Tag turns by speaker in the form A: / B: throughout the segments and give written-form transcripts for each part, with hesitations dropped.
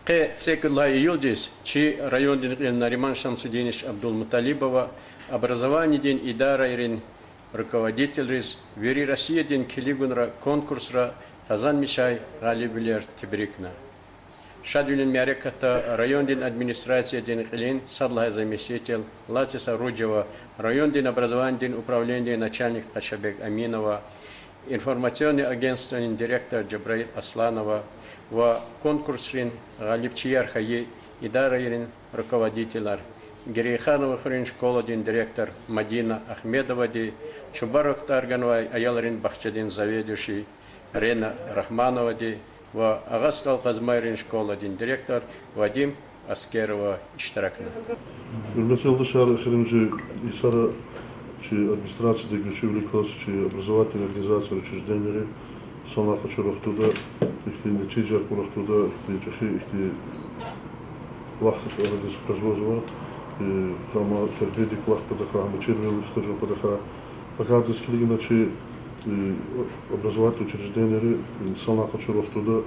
A: Цекулла Юлдис, чи район ден Нариман Шамсудинович Абдулмуталибова, образование ден Идара Ирин, руководитель рис, Вери Россия ден Килигунра конкурсра, Казан Мишай, Галибилер Тибрикна. Шадвилин Мяреката, район ден администрация ден Клин, Садлай заместитель, Лациса Руджева, район ден образование ден управления начальник Кашабек Аминова, информационный агентство директор Джабраил Асланова, в конкурсе Галипчияр Хае Идара Ирин руководитель Гирейханова Хрин школа директор Мадина Ахмедова Чубарок Тарганова Аяларин Бахчадин заведующий Рена Рахманова в Агастал Казмайрин школа директор Вадим Аскерова Иштаракна.
B: Администрация деклачивликос, образовательная организация учреждения, сама хочу рахтуда, их не чиджар курахтуда, их лахат радис кажвозова, там тердеди плах подаха, мачирвил хожу подаха, пока ты скилиги начи образовательное учреждение, сама хочу рахтуда,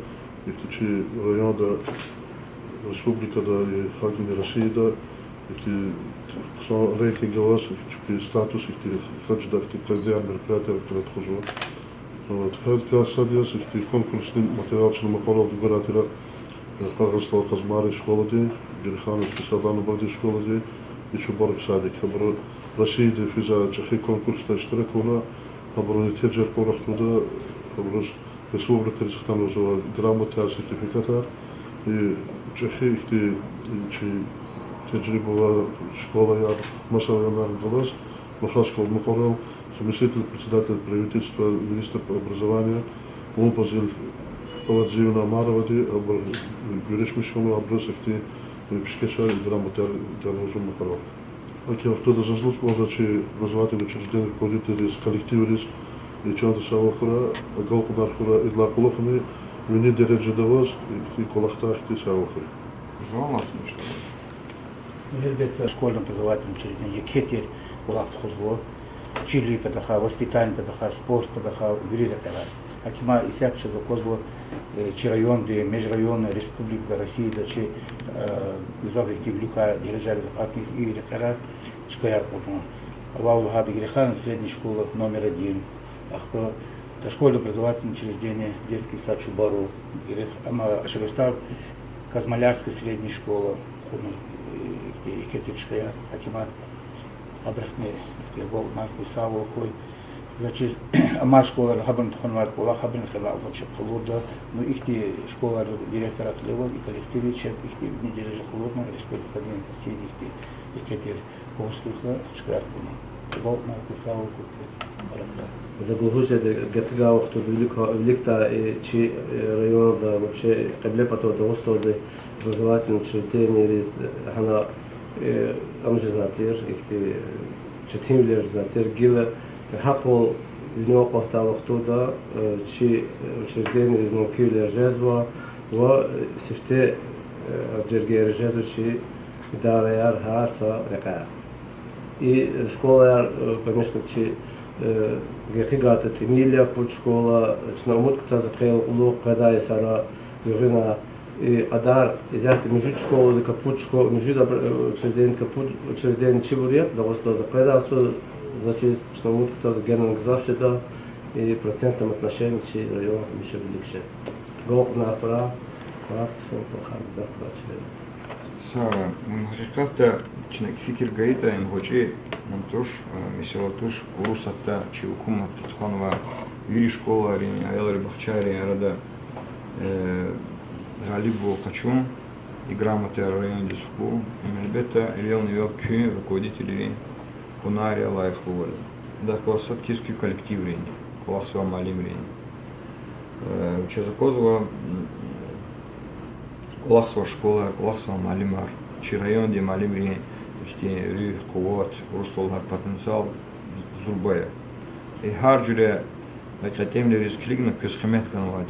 B: их чи район да республика да и хакими России да, их рейтинговый статус, их хадждах, их кардиар мероприятия, которые отхожу. Вот, хадка садяс, их конкурсный материал, что мы порол губернатора, Каргастал Казмары школа день, Герхану специально бради школа день, и Чубарок садик. Хабру России де физа чахи конкурс та штиракуна, хабру теджер порах туда, хабру республика Казахстан уже грамота сертификата, и чахи их теджрибова школа я Масавянар Галас, Махал школ Мухорел, заместитель председателя правительства, министр образования, Лупазиль Павадзивна Маравади, Юришмишкану Абрасахти, Пишкеша, грамотер Галузу Мухорел. Ако кто-то заслуж может, че образовательное учреждение руководители с коллективом и чанта савахура, а галкудар хура и длакулахами, мне дереджа давас и колахтах ты савахура.
C: Звала смешно.
D: Elbette школьным образовательным учреждением Кетер, Улахт Хузло, Чили Патаха, воспитание Патаха, спорт Патаха, Грида Кара. Акима и сядше за Козло, чи район, де межрайонная республика да России, да чи завихти Люка, дирижали западный Игоря Кара, Чкая Путна. Лаул Хады Грехан, средняя школа номер 1. Ахто, это школьное образовательное учреждение, детский сад Чубару, Ама Шагастал, Казмалярская средняя школа, Кетерчкая, Акима Абрахне, Гол Марку Савол, Кой, значит, Ама школа Хабан Туханват, Кола Хабан Хала, Холода, ну их школа директора Клева и коллективича, их неделя же холодно, республика Дин, России, их Кетер, Костуха, Чкаркуна, Гол Марку Савол,
E: Заглушить гетга, кто великта, чи район, да, вообще, кабле потом до устоды образовательных учреждений, она амжи затир, их четимлер затир, гила, хакол, винок остал оттуда, чи учреждение из Мукиля Жезва, в сифте Джергер Жезу, чи Дараяр Харса, Река. И школа, конечно, чи Гехигата Тимилия, путь школа, Чнамут, кто закрыл улук, когда и сара, Юрина, и Адар, изяхты между школу, капут школу, между учреждение капут, учреждение Чебурек, да вот что, когда все, значит, Чнамут, кто загенен гзавшида, и процентном отношении, чи район, еще великше. Голк на пора, прав, сон, плохо, завтра, член.
C: Сара, Махриката, Чнек Фикир Гаита, Ингочи, Мантуш, Мисилатуш, Урусата, Чиукума, Тутханова, Вири школа, Аялари Бахчари, Рада, Галибу Качун, и грамоты о районе Диску, Мельбета, Ильял Невел Кю, руководители Кунария Лайхлуэля. Да, классовский коллектив Рени, классово малим Рени. Чезакозова, Лахсова школа, Лахсова малимар, чи район, где малим Рени, Рю, Кувот, Русловар потенциал Зурбая. И Харджуля, это темля рисклигна, Кюсхамет Канвади.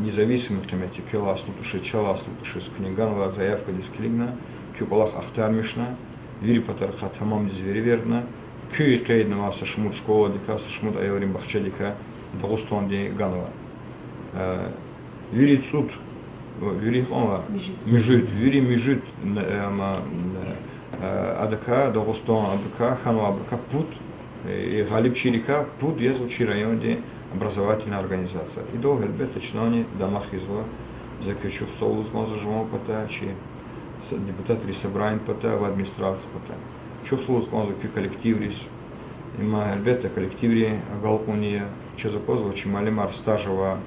C: Независимый климате, Кюласну Туши, Чаласну Туши, Скуниганова, заявка дисклигна, Кюкалах Ахтармишна, Вири Патарха Тамам Дизвериверна, Кюи Кейднова, Сашмут школа, Дика, Сашмут Айорим Бахчадика, Дагустон Ганова. Вири Цуд, Вюри Мижит Адака, Дагостан Абрака, Хану Абрака, Пут, и Галиб Чирика, Пут, Езвучи районе образовательная организация. И долго это чиновни домах изва, заключив соус зажимал пота, чи депутат собрания пота, в администрации пота. Чувствовал закупи коллектив рис, има ребята коллективе галпуния, че запозвал, чи малимар стажева,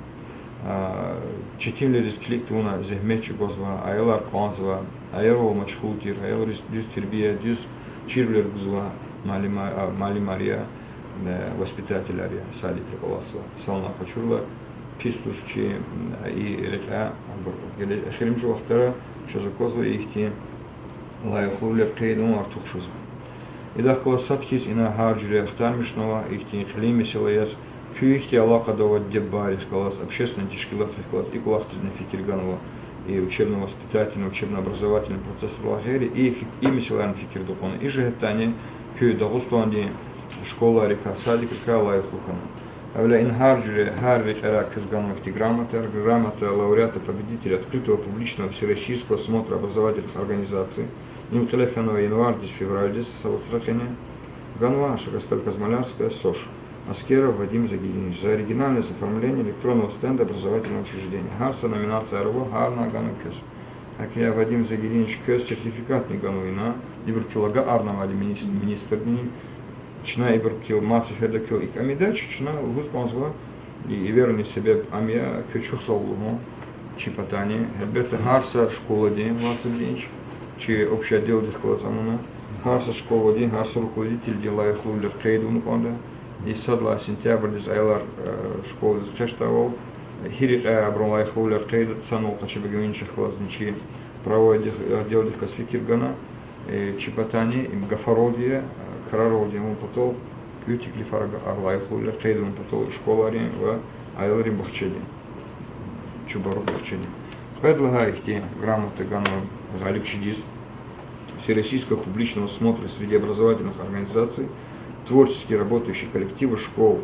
C: четимли рискликтуна, зехмечу гозва, аэлар конзва, аэрол мачхутир, аэл дюс тербия, дюс чирлер гузва, малимария, воспитателярия, сади приколасва, сална почурла, пистушчи и река, херимжу вахтара, че закозва ихти, лайхлулер кейдун артухшузва. И дахкала садхис и на харджуре ахтармишнова, ихти хлими силаяс, фюихти алака давать дебарих класс, общественный тишкилах класс, и кулахтизный фикирганова, и учебно-воспитательный, учебно-образовательный процесс в лагере, и мисиларный фикир духовный, и же гетане, фю дагусланди, школа река, садик река, лайхлукана. Авля инхарджуре, харвик арак изганов грамота лауреата, победителя открытого публичного всероссийского смотра образовательных организаций, Ним телефонова январь, февраль, Савуцрахене, Ганва, Шагасталь Казмалярская, СОШ, Аскеров Вадим Загидинович. За оригинальное оформление электронного стенда образовательного учреждения. Харса, номинация РВО, Харна, Гану Кёс. Акия Вадим Загидинович Кёс, сертификат не Гануина, Ибркилага Арна Вали министр Дни, Чна Ибркил Мацифедакил и Камидач, Чна Гузбанзва, и верный себе Амия Кёчух Саллумо, Чипатани, Хельбета Харса, школа день, Вацебдинч, чи общий отдел дихклазамуна, Харса школа день, Харса руководитель дела и хлулер Кейдун Конда, и садла сентябрь дез Айлар школы захештавал, Хирик Абрулай хлулер Кейдун, Цанул Качебегавинчик Клазничи, правой отдел дихкласфикиргана, Чипатани, Гафародия, Карародия, он потол, Кютик Лифарага Арлай хлулер Кейдун, потол школа день в Айларе Бахчеди, Чубару Бахчеди. Предлагаете грамоты Гану Галиб Чидис, Всероссийского публичного смотра среди образовательных организаций, творчески работающие коллективы школ,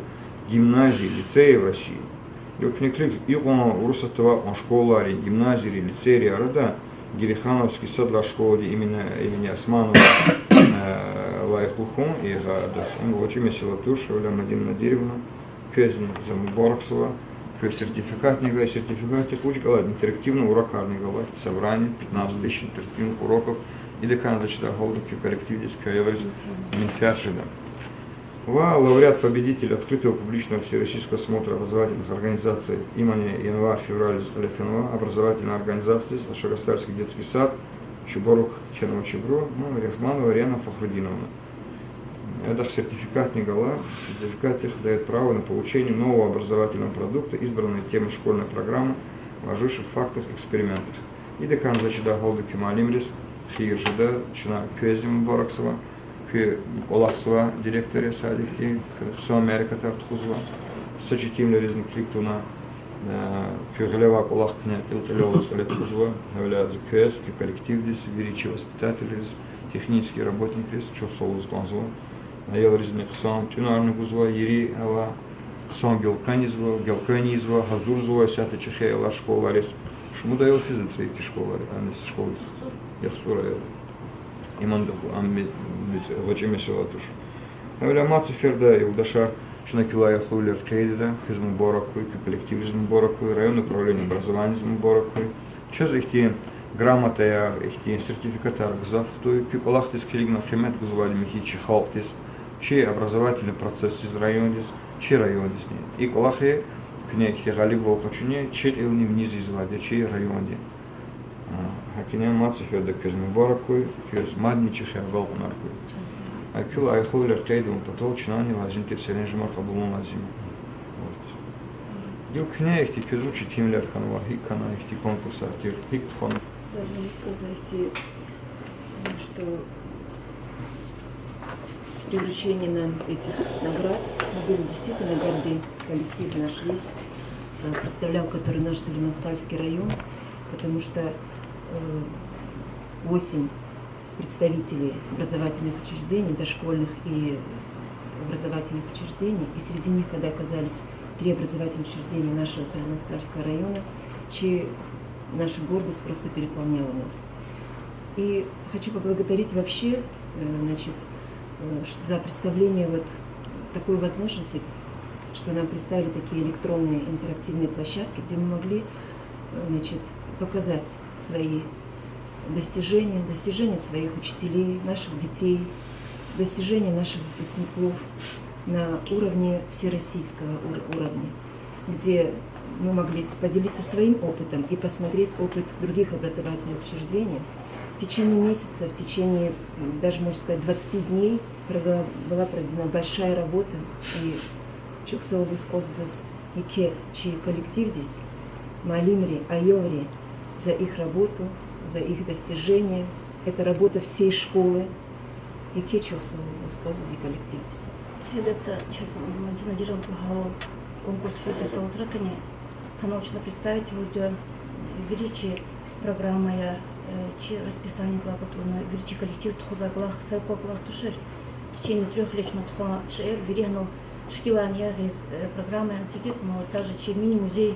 C: гимназий, лицеев в России. И Урсатова, он школа, гимназии, лицеи, Арада, Герихановский садла школы имени Османова, Лайхлухун и Гадас. Он очень силатуш, Мадина Надиревна, Кезни Замубораксова, сертификат техлучка, интерактивный урок собрание, 15 тысяч интерактивных уроков, и декан зачитал голубки коллектив Минфяджида. Лауреат победитель открытого публичного всероссийского смотра образовательных организаций имени январь-февраль Алефинова, образовательная организация, Шагастальский детский сад, Чуборук Черного Чебро, Рахманова Рена Фахрудиновна. Это сертификат Нигала, сертификат их дает право на получение нового образовательного продукта, избранной темы школьной программы, вложивших фактах экспериментах. И декан зачида голду Кемалимрис, Хиржида, Чина Кюэзим Бораксова, Олахсова, директория садики, Хсо Америка Тартхузова, Сочетимля Резникликтуна, Кюглева Олахкня Илталева Скалетхузова, являются Кюэз, коллектив здесь, величий воспитатель, технический работник, Чурсолус Глазова. Аел Резник Хсам, Тюнарный Гузва, Ири, Ала, Хсам Гелканизва, Газурзова, Сята Чехе, Ала школа, Арес, Шмудаел физица, эти школы, а не школы, Яхцура, Имандаху, Амбит, Вачеме Силатуш. Авля Мациферда, Илдашар, Шинакила Яхлулер Кейда, Хизм Боракуй, коллектив Хизм Боракуй, район управления образования Хизм Боракуй. Че за их те грамота, их те сертификаты Аргзав, то Кюкалахтис Килигна Хемет Гузвали Михичи Халктис, чей образовательный процесс из райондис, чей райондис не. И Калахре, князь Галиб Волхачуне, чей илни вниз из воды, чей районди. Хакинян Мациферда Хизм Боракуй, Кюс Мадничиха Волкунаркуй. Акюл Айхулер Кейдун Патол Чинани Лазим Кирсерен Жмар Хабулун Лазим. Дил князь Кюзучи Тимлер Ханва Хикана, их конкурса, Хиктхон.
F: Должна сказать, что при вручении нам этих наград мы были действительно горды. Коллектив наш весь представлял, который наш Сулейман-Стальский район, потому что 8 представителей образовательных учреждений, дошкольных и образовательных учреждений, и среди них, когда оказались 3 образовательных учреждения нашего Сулейман-Стальского района, чьи наша гордость просто переполняла нас. И хочу поблагодарить вообще, значит, за представление вот такой возможности, что нам представили такие электронные интерактивные площадки, где мы могли, значит, показать свои достижения своих учителей, наших детей, достижения наших выпускников на уровне всероссийского уровня, где мы могли поделиться своим опытом и посмотреть опыт других образовательных учреждений. В течение месяца, в течение, даже можно сказать, 20 дней была проведена большая работа. И çok sağ olun сколзас ике чьи коллектив здесь, Малимри, Айоври, за их работу, за их достижения. Это работа всей школы. Ике çok sağ olun сколзас и коллектив здесь.
G: Это, честно, Мадина Дирантлагова, конкурс Фитеса Озракани, научно представить его величие программа чи расписание тлакатуна, величие коллектив тхузаглах, сапоглах тушер. В течение 3 лет тхуа шер, веригнул шкилания из программы антикисма, также чи мини-музей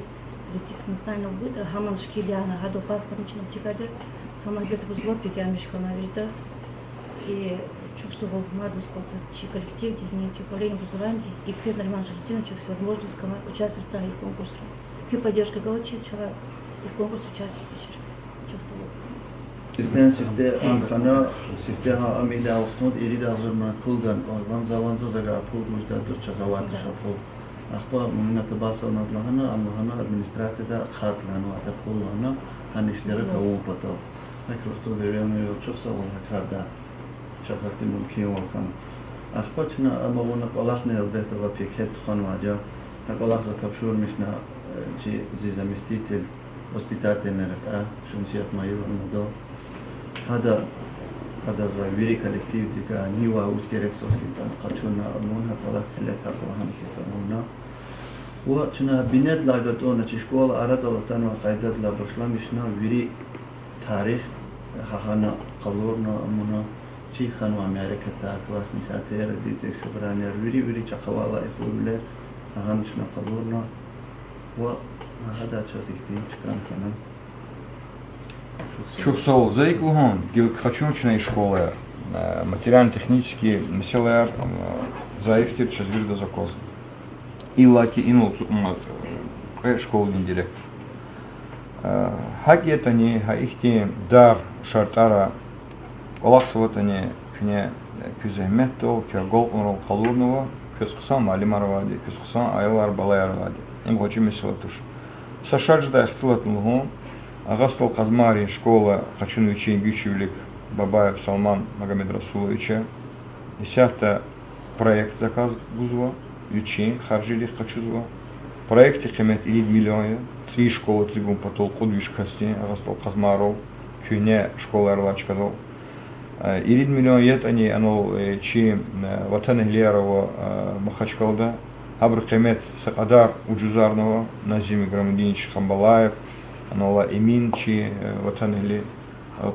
G: палестинского национального быта, хаман шкиляна, гадо паспортничном тикадер, хаман бета бузло, пикамишка на веритас. И чувствовал младость, чи коллектив, чи управление образованием, и к Нариман Шерстина, через возможность участвовать в таких конкурсах. И поддержка Галачи, человек, и в конкурс участвовать. Чувствовал.
H: سفته آنکانا سفته ها امیده افتاد ایرید از من پول دن آزمان زبان زاگا پول وجود داشت چزاواتش پول اخبار من تباس آن لهنا آن لهنا ادمنستراتیو دا خاط لهنا و تا پول لهنا هنیشتره کاو پتو هک وقتو دیوانه یو چه سوال هکارده چزارتی ممکن وقتن اخبار چنا اما ونا قلاخ نیل بهت لا پیکت خانواده قلاخ زتابشور میشنا چی زیزمیستیتل وоспитательная река, шумсият мою мудо. هذا за вери коллектив тика нива ускерексовский там хочу на мона пала хлета фахан хитамуна. وچنا بنت لاگت اون چی شکول آراد لطن و قاعدت لبرشلا میشنا وری تاریخ هانا قلورنا منا چی خانو امریکا تا کلاس نیساتیر دیت سبرانی وری چقوالا اخوله هانا چنا قلورنا و هذا часихтин чкан канам.
C: Чухсол заиклугон гилкхачунчной школы материально-технические меселер заифтир чазвирда закоз. Илаки инул школы директор. Хагетани хаихти дар шартара Аллахсватани кне күземеттол кягол калурнова күсксан малимаравади күсксан айлар балаяравади. Им хочу меселатуш. Сашаджда ихтилатулгон Агастол Казмари, школа Хачуновичей Гючевлик Бабаев Салман Магомед Расуловича. 10 проект заказ Гузва, Ючи Харжили Хачузва. Проекте Хемет Илид Миллионе, 3 школы Цигун Патол Кудвиш Касти, Агастол Казмаров, Кюне школа Эрлачкадол. Илид Миллион ет они, оно Чи Ватана Ильярова Махачкалда. Абр Хемет Сакадар Уджузарного, Назим Грамадинович Хамбалаев, Анола Эминчи, Ватанели,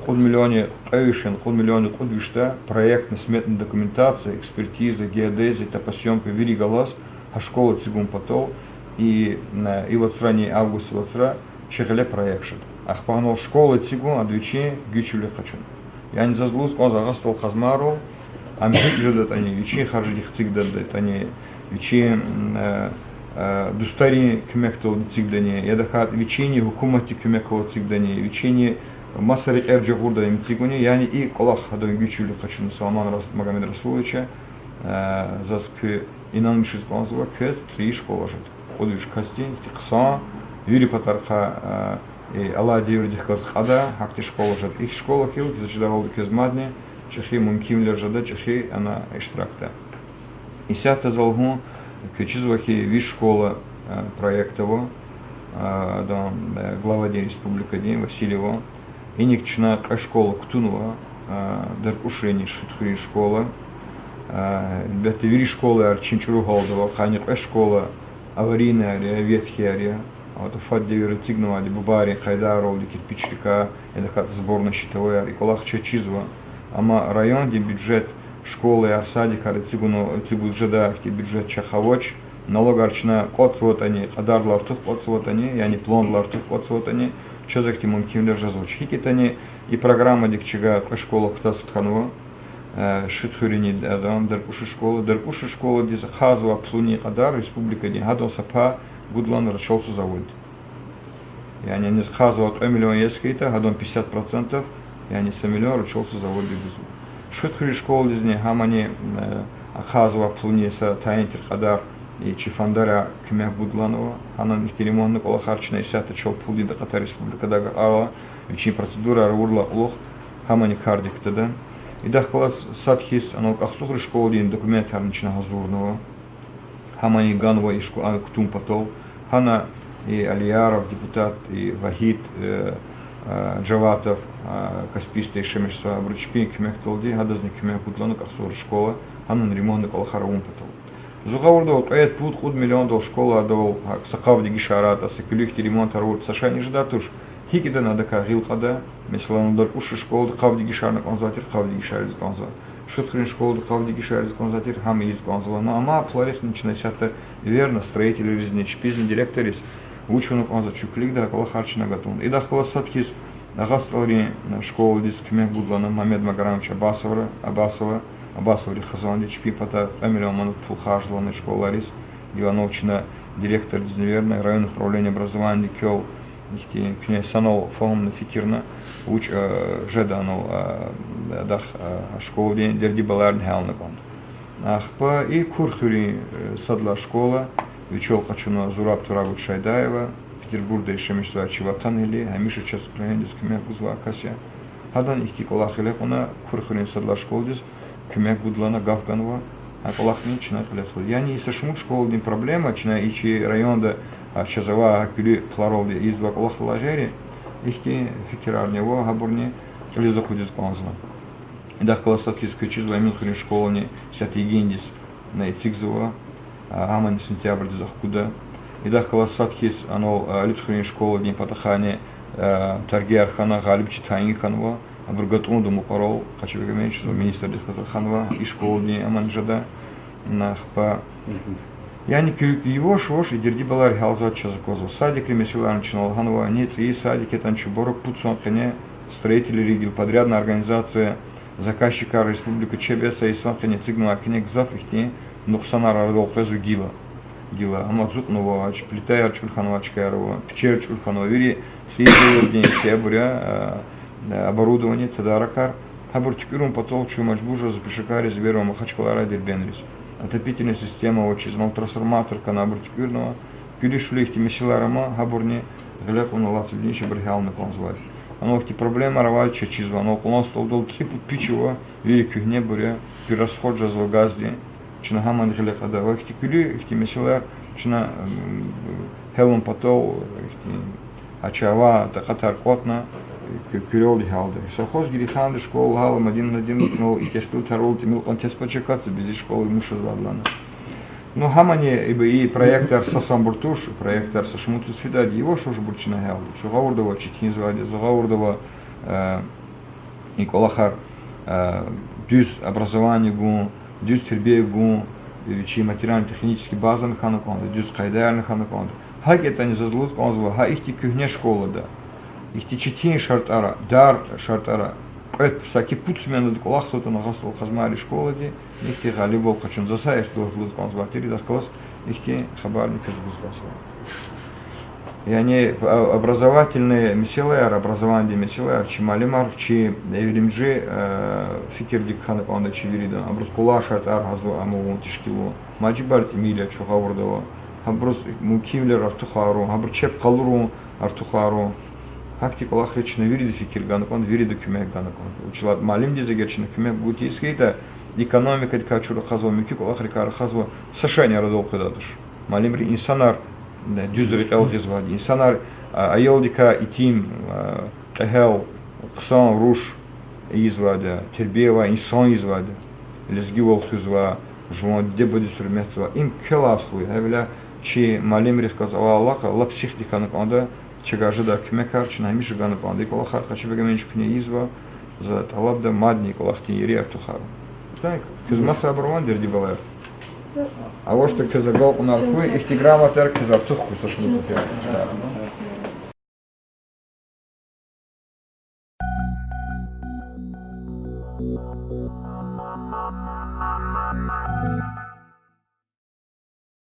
C: Куд миллионе Эвишен, Куд миллионе Кудвишта, проектная сметная документация, экспертиза, геодезия, топосъемка, Вири Галас, а школа Цигун Патол и в стране Август Вацра Чехале проектшит. Ахпанол школа Цигун, Адвичи, Гючевле Хачун. Я не зазлуз, он загастал Казмару, а мне ждут они, Вичи Харжили Хцик дадут они. Вичи дустари кюмектол цигдани, ядахат вичини хукумати кюмекова цигдани, вичини масари эрджагурда им цигуни, яни и колах хадой гючили хочу на Салман Магомед Расуловича, заскü inanmışız bazıva köz tri школа жит. Одвиж кастин тикса юри патарха Allah diyordik kız hada hakti школа жит. Их школа хил зачидавал köz madne, чехи мумкимлер жада чехи она эштракта. И сята залгу кючизвахи виш школа проектово до главади республика день Васильева и никчна школа Ктунова даркушени шхитхури школа бете виш школа арчинчуру голдова ханик школа аварийная ветхия вот фадди рецигнова ди бубари хайдаров ди кирпичника это как сборная щитовая и колах чизва ама район ди бюджет школы Арсадика, Цигун Жада, бюджет Чахавоч, налогарчна код вот они, Адар лартух код вот они, яни плон лартух код вот они, чазак тимон кимлер жазоч. Хикитани и программа дикчига школа ктас канва. Шитхурини адам дерпуши школа диз хазва плуни кадар республика дин хадон сапа гудлан рачолсу завод. Yani не хазва 1 миллион ескейта, хадон 50%, yani 1 миллион рачолсу завод дизу. Шитхури школа дизне хамани хазва плуни са таинтер кадар и чифандара кимех гудланова, ханан ихтиримонны кола харчна исята чол пулди да Катар республика дага ала, вичи процедура урла улох хамани кардик тада. И дахлас садхис, оно кахцухри школа дин документ харнична газурного, хамани ганва и школа ктум потол, хана и Алияров, депутат, и Вахид, Джаватов, Каспийский шемешса, Бручпин, кимех толди, гадазник кимех гудлана кахцухри школа, ханан ремонт кола хараум потол. Зугавурдо поэт пут худ миллион дол школа дол сакавди гишарата, секулихти ремонт арут сашани ждатуш. Хикида надо кагилкада, mesela дар уши школда кавди гишарна конзатир, кавди гишариз конза. Шутхрин школда кавди гишариз конзатир, хам из конзала. Но ама пларих начинается верно, строители резнич, пизни директорис, учену конза чуклик да кола харчна гатун. И да хвасаткис агастрори школа дис кимех гудлана Мамед Магарамович Абасоври Хазанди Чпипата, Эмилион Манут Фулхажланы школарис, Ивановчина, директор Дизневерной, районное управление образования Кёл, князь Санол Фомна Фикирна, уч Жеданол Дах школа день Дерди Баларн Хелнакон. Ахпа и Курхури Садла школа, Вичол Хачуна Зураб Турагут Шайдаева, Петербурга и Шемишсуа Чиватанели, Амиша Часуклянидис Кемех Гузва Акасия. Хадан ихти Колахилехуна, Курхури Садла школдис, Кемех Гудлана Гавганова, а Колахни начинает лету. Я не сошмут школу день проблема, чина ичи районда Чазава Акюли Пларолди из Ваколах Лагери, ихти фикирарнево Габурни или заходит конзва. И да колосатки скачизва Милхурин школани сяти гендис на Ицигзова, Амани сентябрь захкуда. И да колосатки анол Литхурин школа день Патахани Таргер Хана Галиб Читани Ханва, Абругатунду Мупарол, Хачевигаменч, министр Ханва, и школа день Аманджада, Нахпа. Я не его шош и дерди балар халзат чазакоза. Садик ремесила начинал Ханва, нет и садик это Чуборок Пуцон коне строители ригил подрядная организация заказчика Республика Чебеса и Санкане Цигнала Кенек Зафихти, Нухсанар Ардол Пезу Гила. Амадзут Новач, Плитая Чурханова Чкарова, Печер Чурханова, Вири, Свидетель день Тебуря, оборудование Тадаракар, Хабуртикурум Потолчу Мачбужа, Запишикари, Зверова, Махачкалара, Дербенрис. Отопительная система, очень трансформатор, канабуртикурного, Кюлишлихти Месиларама, Хабурни, Галяку на Лацидничи, Бригал на Конзваль. Оно эти проблемы равача чизва, но у нас толдол ципут пичева, великих небуря, перерасходжа злогазди, чинагаман галяхада, вахти кюли, ихти Месилар, чина хелом потол, ачава, такатар котна, Кюрел Халда. Совхоз Гириханды школа Галам один, но и тех тут Харол Тимил, он те спочекаться без школы Муша Задлана. Но Хамани и проектор Сасамбуртуш, проектор Сашмуцу Свидади, его что же Бурчина Халда. Шугаурдова Читхинзвади, Загаурдова Николахар, дюз образование гу, дюз тербей гу, чьи материально-технические базы ханаконды, дюз кайдарны ханаконды. Хак это не зазлут, он звал, ха их кюхне школа да. Ихти читин шартара, дар шартара. Эт всаки пуцмен до колах сото на гасол хазмари школа ди. Ихти галибол хачун заса их до глазбан зватири да класс. Ихти хабарник из глазбан. И они образовательные месилэр, образование месилэр, чи малимар, чи евримджи фикер дикхана панда чи виридан. Абрус кула шартар газу аму тишкилу. Маджибарти миля чухаурдова. Абрус мукивлер артухару, абрус чеп калуру артухару. Хакти колах речна вирида фикир ганакон, вирида кюмек ганакон. Учила малим дизагерчина кюмек будет искейта экономика дикачура хазва мюки колах рекара хазва сашаня радол кедатуш. Малим ри инсанар дюзрик элдизвади. Инсанар айолдика итим эхел ксан руш извада тербева инсан извада. Лезги волхузва жуан дебоди сурмецва им келаслуй. Хевля чи малим ри сказала Аллаха лапсих диканаконда. Чего ожидать кмекар, чина миша гана панды колахар, хочу бегamench кне изва, за талабда мадни колахти ири артухар. Так, кызмаса абрван дерди балер. А вот что кызагал у нас куй, их тиграма терк кызартухку сошнуться.